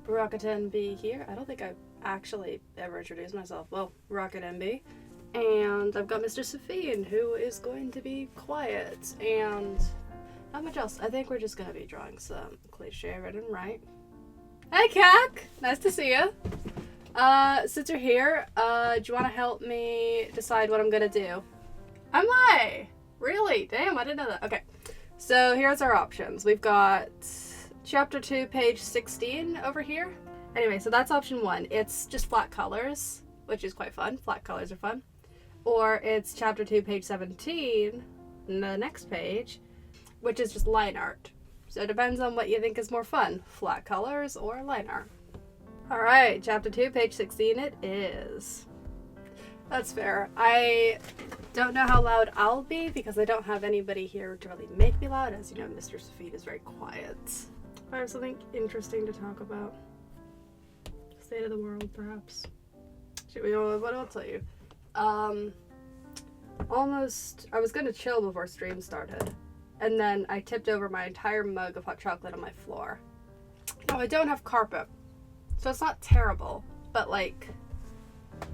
Rocket NB here. I don't think I've actually ever introduced myself. Well, Rocket NB. And I've got Mr. Sephine, who is going to be quiet. And not much else. I think we're just going to be drawing some cliche read and write. Hey, Cac! Nice to see you. Since you're here, do you want to help me decide what I'm going to do? Am I? Really? Damn, I didn't know that. Okay. So here's our options. We've got chapter 2, page 16 over here. Anyway, so that's option 1. It's just flat colors, which is quite fun. Flat colors are fun. Or it's chapter 2, page 17, the next page, which is just line art. So it depends on what you think is more fun, flat colors or line art. Alright, chapter 2, page 16 it is. That's fair. I don't know how loud I'll be because I don't have anybody here to really make me loud. As you know, Mr. Sephine is very quiet. I have something interesting to talk about. State of the world, perhaps. What I'll tell you. I was gonna chill before stream started. And then I tipped over my entire mug of hot chocolate on my floor. Now, I don't have carpet, so it's not terrible. But, like,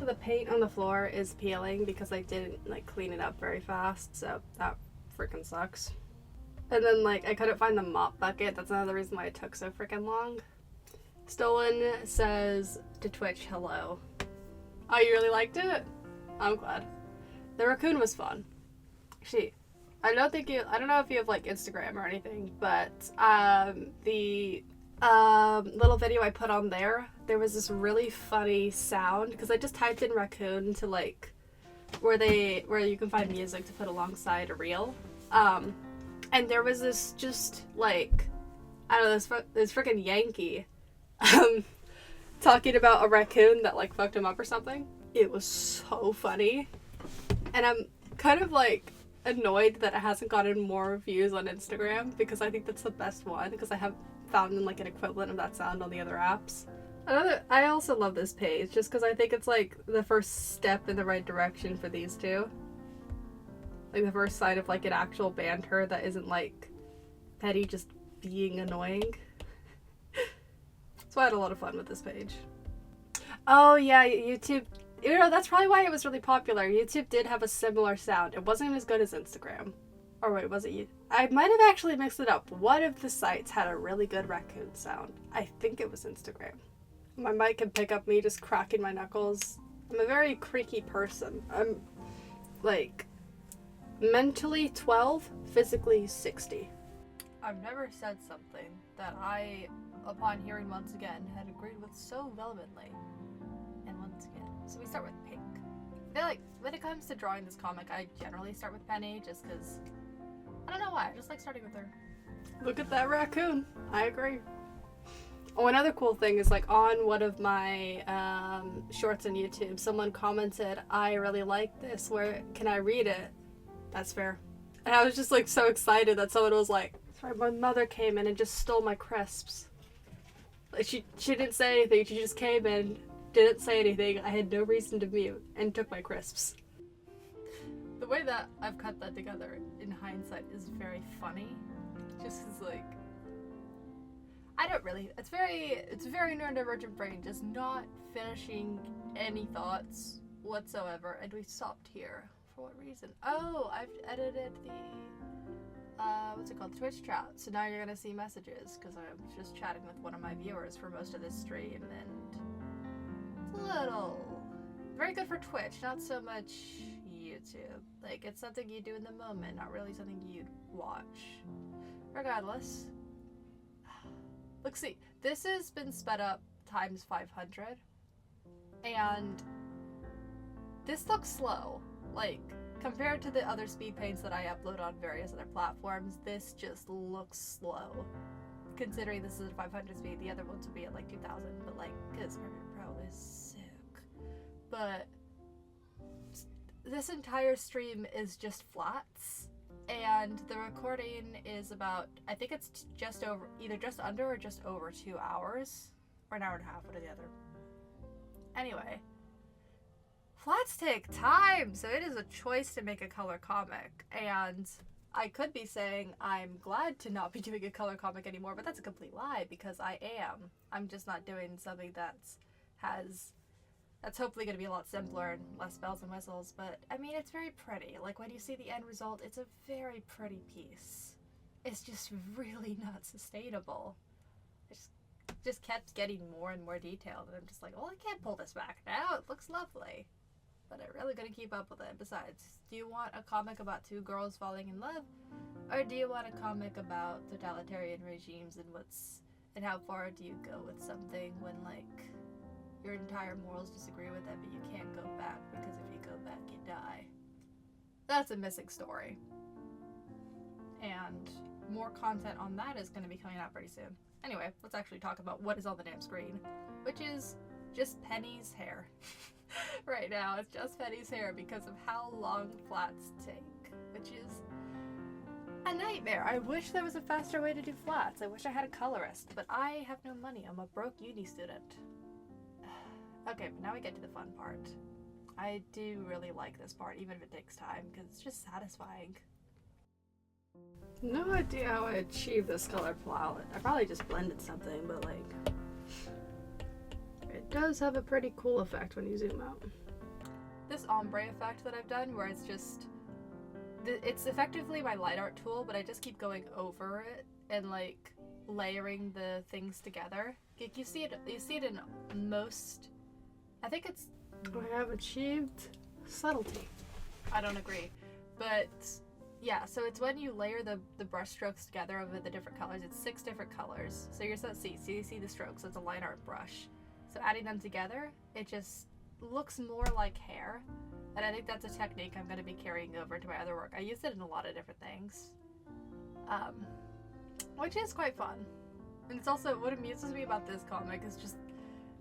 the paint on the floor is peeling because I didn't, like, clean it up very fast. So that freaking sucks. And then, like, I couldn't find the mop bucket. That's another reason why it took so freaking long. Stolen says to Twitch, hello. Oh, you really liked it? I'm glad. The raccoon was fun. Actually, I don't know if you have, like, Instagram or anything, but the little video I put on there was this really funny sound, because I just typed in raccoon to, like, where you can find music to put alongside a reel. And there was this just, like, I don't know, this freaking Yankee talking about a raccoon that, like, fucked him up or something. It was so funny. And I'm kind of, like, annoyed that it hasn't gotten more views on Instagram, because I think that's the best one, because I haven't found, like, an equivalent of that sound on the other apps. I also love this page, just because I think it's, like, the first step in the right direction for these two. Like, the first sign of, like, an actual banter that isn't, like, Petty just being annoying. So I had a lot of fun with this page. Oh, yeah, YouTube... You know, that's probably why it was really popular. YouTube did have a similar sound. It wasn't as good as Instagram. Or wait, was it you? I might have actually mixed it up. One of the sites had a really good raccoon sound. I think it was Instagram. My mic can pick up me just cracking my knuckles. I'm a very creaky person. I'm, like, mentally 12, physically 60. I've never said something that I, upon hearing once again, had agreed with so vehemently. And once again. So we start with pink. I feel like when it comes to drawing this comic, I generally start with Penny just because, I don't know why, I just like starting with her. Look at that raccoon. I agree. Oh, another cool thing is, like, on one of my shorts on YouTube, someone commented, I really like this, where can I read it? That's fair. And I was just, like, so excited that someone was like, sorry, my mother came in and just stole my crisps. Like, she didn't say anything, she just came in, didn't say anything, I had no reason to mute, and took my crisps. The way that I've cut that together in hindsight is very funny. Just 'cause, like, I don't really, it's very neurodivergent brain, just not finishing any thoughts whatsoever, and we stopped here. For what reason? Oh, I've edited the, what's it called, Twitch chat, so now you're gonna see messages, because I'm just chatting with one of my viewers for most of this stream, and very good for Twitch, not so much YouTube. Like, it's something you do in the moment, not really something you'd watch. Regardless. Look, see, this has been sped up times 500. And this looks slow. Like, compared to the other speed paints that I upload on various other platforms, this just looks slow. Considering this is a 500 speed, the other ones would be at like 2000, but like, because Premiere Pro is sick. But this entire stream is just flats, and the recording is about, I think it's just over, either just under or just over 2 hours, or an hour and a half, one or the other. Anyway, flats take time, so it is a choice to make a color comic, and I could be saying I'm glad to not be doing a color comic anymore, but that's a complete lie because I am. I'm just not doing something that's hopefully going to be a lot simpler and less bells and whistles, but I mean, it's very pretty. Like when you see the end result, it's a very pretty piece. It's just really not sustainable. It just kept getting more and more detailed, and I'm just like, well, I can't pull this back now. It looks lovely. But I'm really gonna keep up with it. Besides, do you want a comic about two girls falling in love, or do you want a comic about totalitarian regimes and how far do you go with something when like your entire morals disagree with it, but you can't go back because if you go back, you die. That's a missing story, and more content on that is going to be coming out pretty soon. Anyway, let's actually talk about what is on the damn screen, which is just Penny's hair. Right now, it's just Penny's hair because of how long flats take, which is a nightmare. I wish there was a faster way to do flats. I wish I had a colorist, but I have no money. I'm a broke uni student. Okay, but now we get to the fun part. I do really like this part, even if it takes time, because it's just satisfying. No idea how I achieved this color palette. I probably just blended something, but like, it does have a pretty cool effect when you zoom out. This ombre effect that I've done, where it's just, it's effectively my light art tool, but I just keep going over it and like layering the things together. You see it in most, I think it's, I have achieved subtlety. I don't agree, but yeah, so it's when you layer the brush strokes together over the different colors. It's 6 different colors. So you see the strokes. It's a line art brush. So adding them together, it just looks more like hair. And I think that's a technique I'm going to be carrying over into my other work. I use it in a lot of different things, which is quite fun. And it's also, what amuses me about this comic is just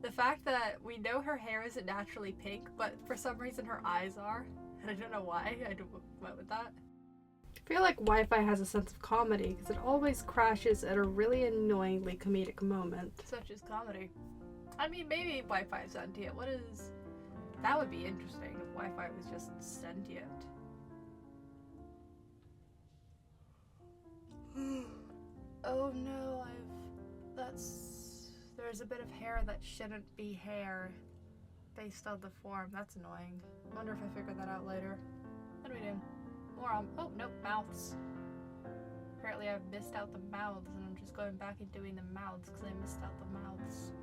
the fact that we know her hair isn't naturally pink, but for some reason her eyes are. And I don't know why I went with that. I feel like Wi-Fi has a sense of comedy because it always crashes at a really annoyingly comedic moment. Such as comedy. I mean, maybe Wi-Fi is sentient. That would be interesting if Wi-Fi was just sentient. Oh no, there's a bit of hair that shouldn't be hair based on the form. That's annoying. I wonder if I figure that out later. What are we doing? Oh, nope, mouths. Apparently I've missed out the mouths, and I'm just going back and doing the mouths because I missed out the mouths.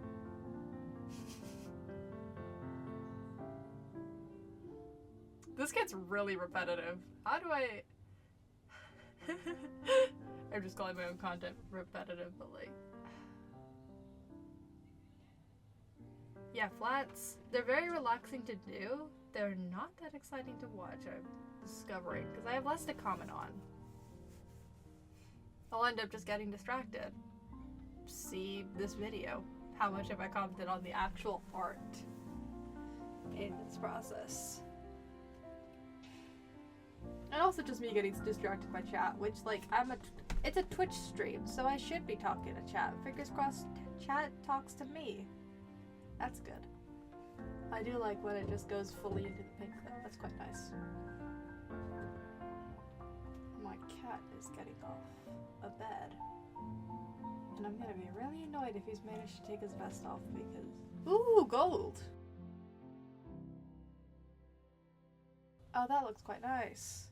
This gets really repetitive. How do I... I'm just calling my own content repetitive, but like... Yeah, flats, they're very relaxing to do. They're not that exciting to watch, I'm discovering, because I have less to comment on. I'll end up just getting distracted. See this video. How much have I commented on the actual art in this process? And also just me getting distracted by chat, which like, it's a Twitch stream, so I should be talking to chat. Fingers crossed chat talks to me. That's good. I do like when it just goes fully into the pink though. That's quite nice. My cat is getting off a bed. And I'm gonna be really annoyed if he's managed to take his vest off because... Ooh, gold! Oh, that looks quite nice.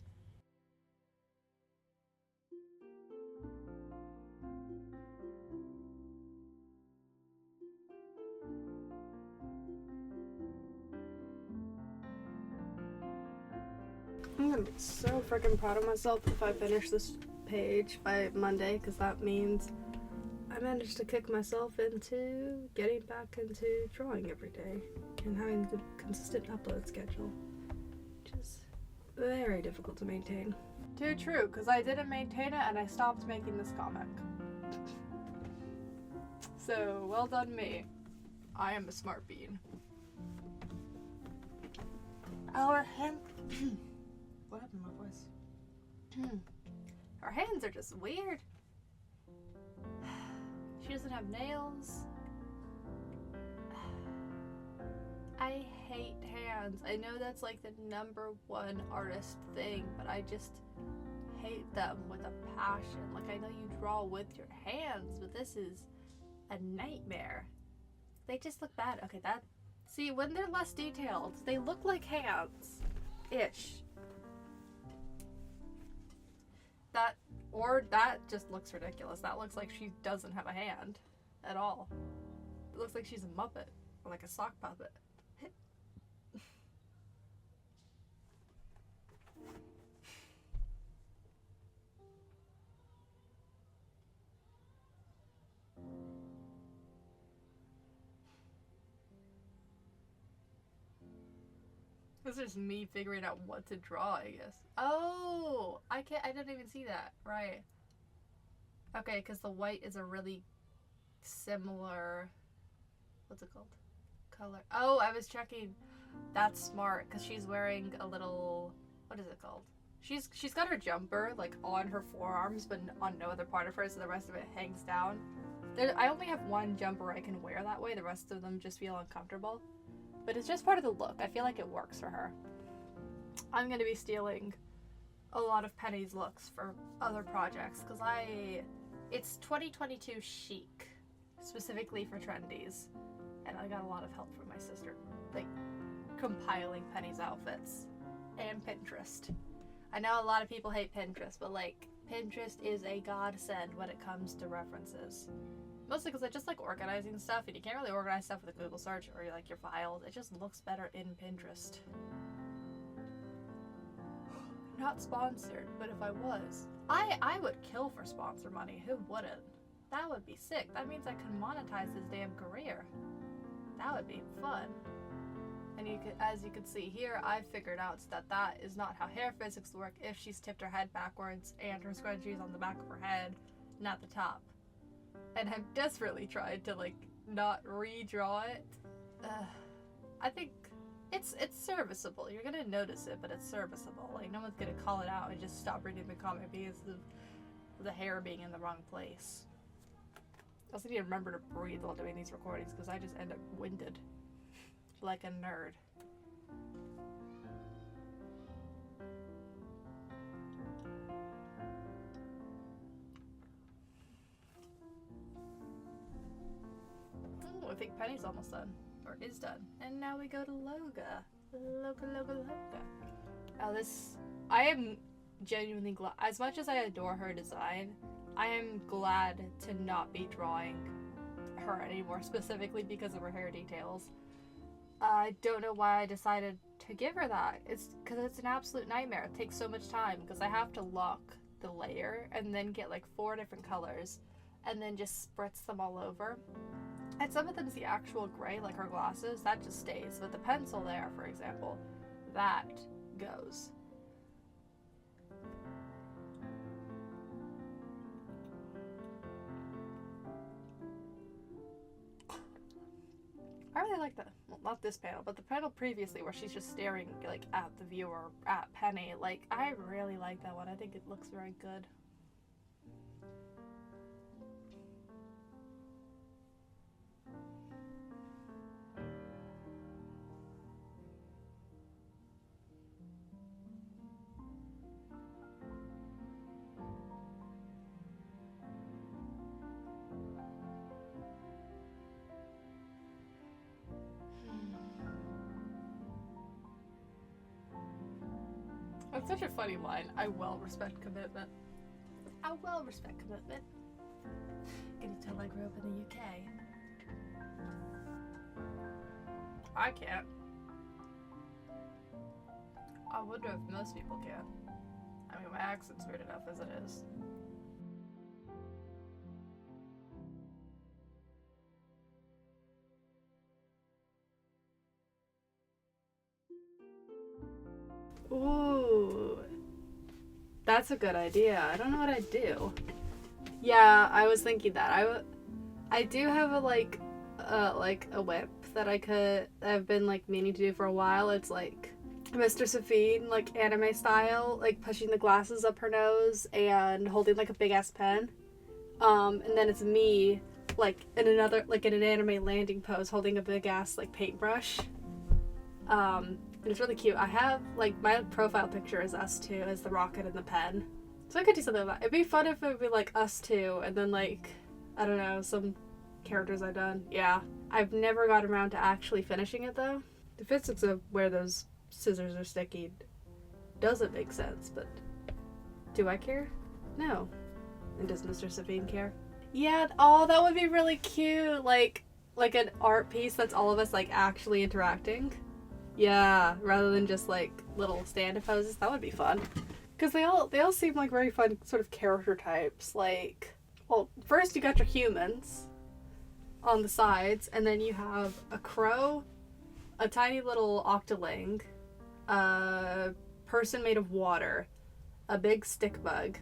I'm gonna be so freaking proud of myself if I finish this page by Monday, because that means I managed to kick myself into getting back into drawing every day and having a consistent upload schedule, which is very difficult to maintain. Too true, because I didn't maintain it and I stopped making this comic. So, well done me. I am a smart bean. Our hand... What happened to my voice? Her hands are just weird. She doesn't have nails. I hate hands. I know that's like the #1 artist thing, but I just hate them with a passion. Like, I know you draw with your hands, but this is a nightmare. They just look bad. Okay, that... See, when they're less detailed, they look like hands-ish. That just looks ridiculous. That looks like she doesn't have a hand at all. It looks like she's a Muppet, or like a sock puppet. This is me figuring out what to draw, I guess. Oh, I didn't even see that. Right. Okay, because the white is a really similar, what's it called? Color. Oh, I was checking. That's smart, because she's wearing a little, what is it called? She's got her jumper, like, on her forearms, but on no other part of her, so the rest of it hangs down. I only have one jumper I can wear that way. The rest of them just feel uncomfortable. But it's just part of the look. I feel like it works for her. I'm going to be stealing a lot of Penny's looks for other projects because it's 2022 chic, specifically for trendies. And I got a lot of help from my sister, like compiling Penny's outfits and Pinterest. I know a lot of people hate Pinterest, but like Pinterest is a godsend when it comes to references. Mostly because I just like organizing stuff, and you can't really organize stuff with a Google search or like your files. It just looks better in Pinterest. Not sponsored, but if I was, I would kill for sponsor money. Who wouldn't? That would be sick. That means I could monetize this damn career. That would be fun. And as you can see here, I figured out that is not how hair physics work if she's tipped her head backwards and her scrunchie's on the back of her head, not the top. And I've desperately tried to like not redraw it. I think it's serviceable. You're gonna notice it, but it's serviceable. Like no one's gonna call it out and just stop reading the comment because of the hair being in the wrong place. I also need to remember to breathe while doing these recordings because I just end up winded like a nerd. I think Penny's almost done, or is done. And now we go to Loga. Loga. Oh, I am genuinely glad, as much as I adore her design, I am glad to not be drawing her anymore, specifically because of her hair details. I don't know why I decided to give her that. It's because it's an absolute nightmare. It takes so much time because I have to lock the layer and then get like 4 different colors and then just spritz them all over. And some of them's the actual gray, like her glasses, that just stays. But the pencil there, for example, that goes. I really like that. Well, not this panel, but the panel previously where she's just staring like at the viewer, at Penny. Like, I really like that one. I think it looks very good. That's such a funny line. I well respect commitment. I well respect commitment. Can you tell I grew up in the UK? I can't. I wonder if most people can. I mean, my accent's weird enough as it is. Ooh, that's a good idea. I don't know what I'd do. Yeah, I was thinking that. I do have a like a whip that I've been like meaning to do for a while. It's like Mr. Sephine, like anime style, like pushing the glasses up her nose and holding like a big ass pen. And then it's me like in an anime landing pose holding a big ass like paintbrush. And it's really cute. I have, like, my profile picture is us two, as the rocket and the pen. So I could do something like that. It'd be fun if it would be like us two, and then like, I don't know, some characters I've done. Yeah. I've never gotten around to actually finishing it though. The physics of where those scissors are sticky doesn't make sense, but do I care? No. And does Mr. Sephine care? Yeah, oh, that would be really cute. Like an art piece that's all of us like actually interacting. Yeah, rather than just like little stand poses. That would be fun. Because they all seem like very fun sort of character types. Like, well, first you got your humans on the sides, and then you have a crow, a tiny little octoling, a person made of water, a big stick bug,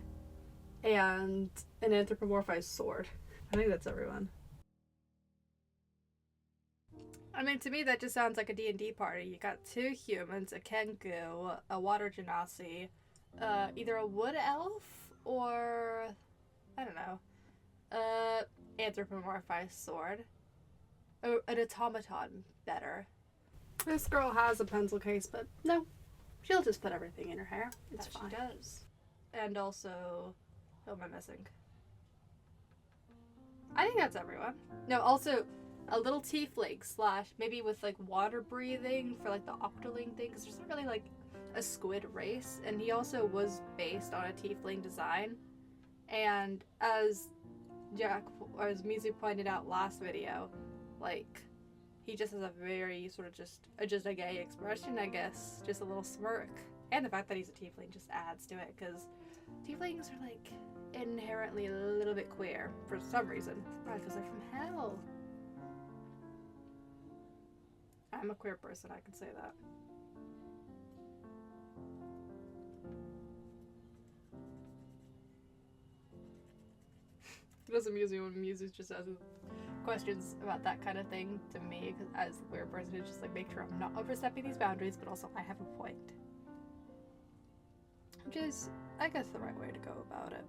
and an anthropomorphized sword. I think that's everyone. I mean, to me, that just sounds like a D&D party. You got 2 humans, a Kenku, a water genasi, either a wood elf or, I don't know, anthropomorphized sword. An automaton, better. This girl has a pencil case, but no. She'll just put everything in her hair. It's fine. She does. And also, who am I missing? I think that's everyone. No, also a little tiefling / maybe with like water breathing for like the octoling thing, because there's not really like a squid race, and he also was based on a tiefling design. And as Mizu pointed out last video, like he just has a very sort of just a gay expression, I guess, just a little smirk, and the fact that he's a tiefling just adds to it, because tieflings are like inherently a little bit queer for some reason, probably because they're from hell. I'm a queer person, I can say that. It doesn't amuse me when Mizu just has questions about that kind of thing to me, because as a queer person, it's just like, make sure I'm not overstepping these boundaries, but also I have a point. Which is, I guess, the right way to go about it.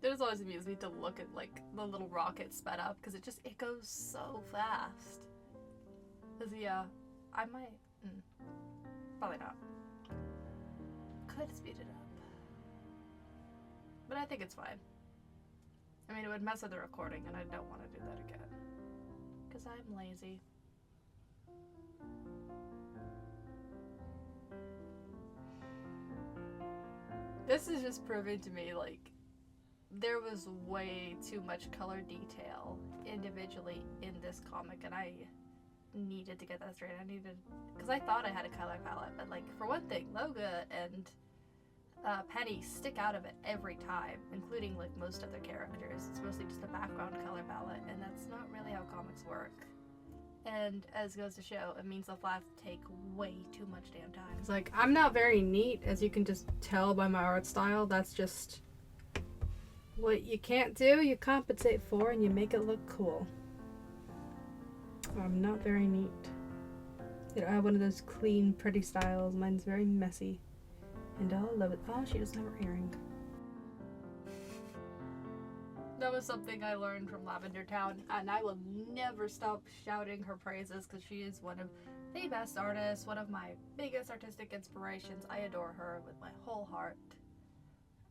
It does always amuse me to look at like the little rocket sped up, because it goes so fast. Cause yeah, I might probably not. Could speed it up, but I think it's fine. I mean, it would mess with the recording, and I don't want to do that again, because I'm lazy. This is just proving to me, like, there was way too much color detail individually in this comic, and I needed to get that straight. Because I thought I had a color palette, but, like, for one thing, Loga and Penny stick out of it every time, including, like, most other characters. It's mostly just a background color palette, and that's not really how comics work. And as goes to show, it means they'll have to take way too much damn time. It's like, I'm not very neat, as you can just tell by my art style. That's just what you can't do, you compensate for, and you make it look cool. I'm not very neat. You don't have one of those clean, pretty styles. Mine's very messy. And I'll love it. Oh, she doesn't have her earring. That was something I learned from Lavender Town, and I will never stop shouting her praises, because she is one of the best artists, one of my biggest artistic inspirations. I adore her with my whole heart.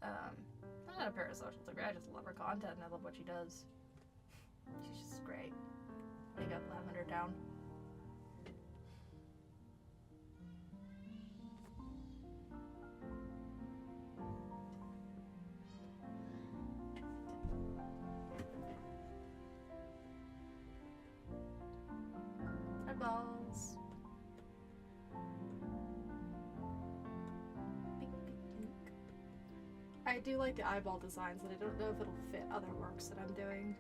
I'm not a parasocial degree, I just love her content and I love what she does. She's just great. Big up Lavender Town. Eyeballs. I do like the eyeball designs, and I don't know if it'll fit other works that I'm doing.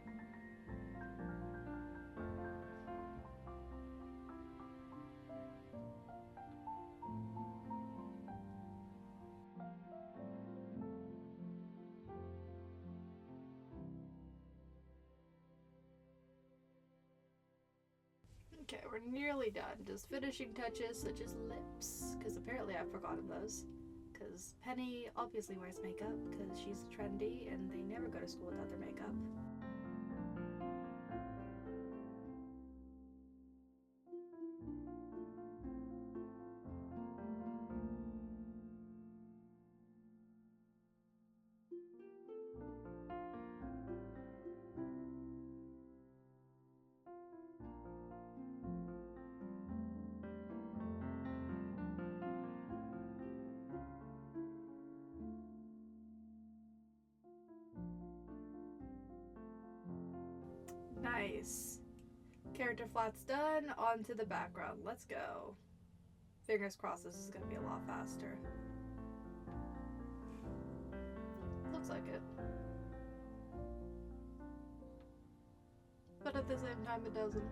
Okay, we're nearly done. Just finishing touches such as lips, because apparently I've forgotten those. Because Penny obviously wears makeup because she's trendy and they never go to school without their makeup. Nice. Character flat's done. On to the background. Let's go. Fingers crossed this is going to be a lot faster. Looks like it. But at the same time, it doesn't.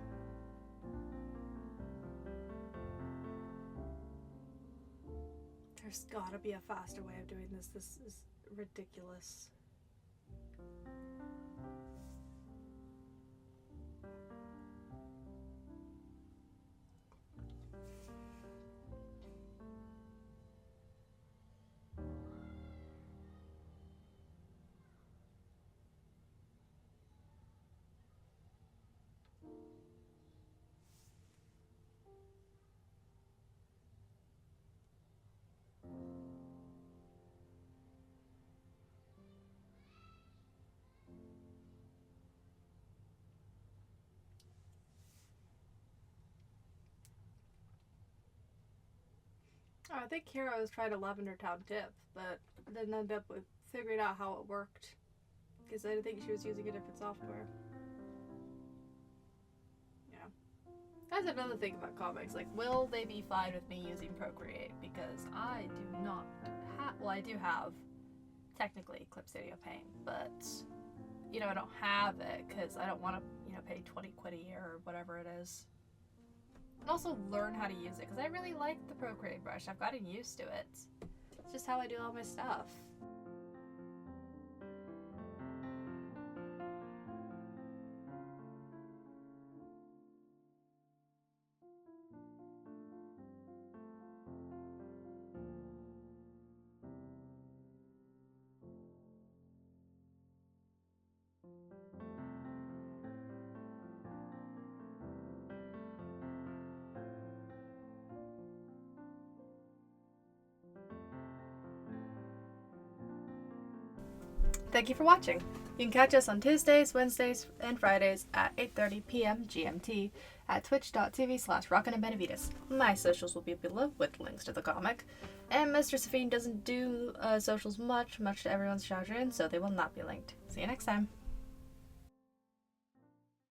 There's gotta be a faster way of doing this. This is ridiculous. Oh, I think Heroes tried a Lavender Town tip, but didn't end up with figuring out how it worked. Because I think she was using a different software. Yeah. That's another thing about comics. Like, will they be fine with me using Procreate? Because I do not have... Well, I do have, technically, Clip Studio Paint, but, you know, I don't have it because I don't want to, you know, pay 20 quid a year or whatever it is. And also learn how to use it, because I really like the Procreate brush. I've gotten used to it. It's just how I do all my stuff. Thank you for watching. You can catch us on Tuesdays, Wednesdays, and Fridays at 8:30 p.m. GMT at twitch.tv/rockinandbenavides. My socials will be below with links to the comic. And Mr. Sephine doesn't do socials much to everyone's chagrin, so they will not be linked. See you next time.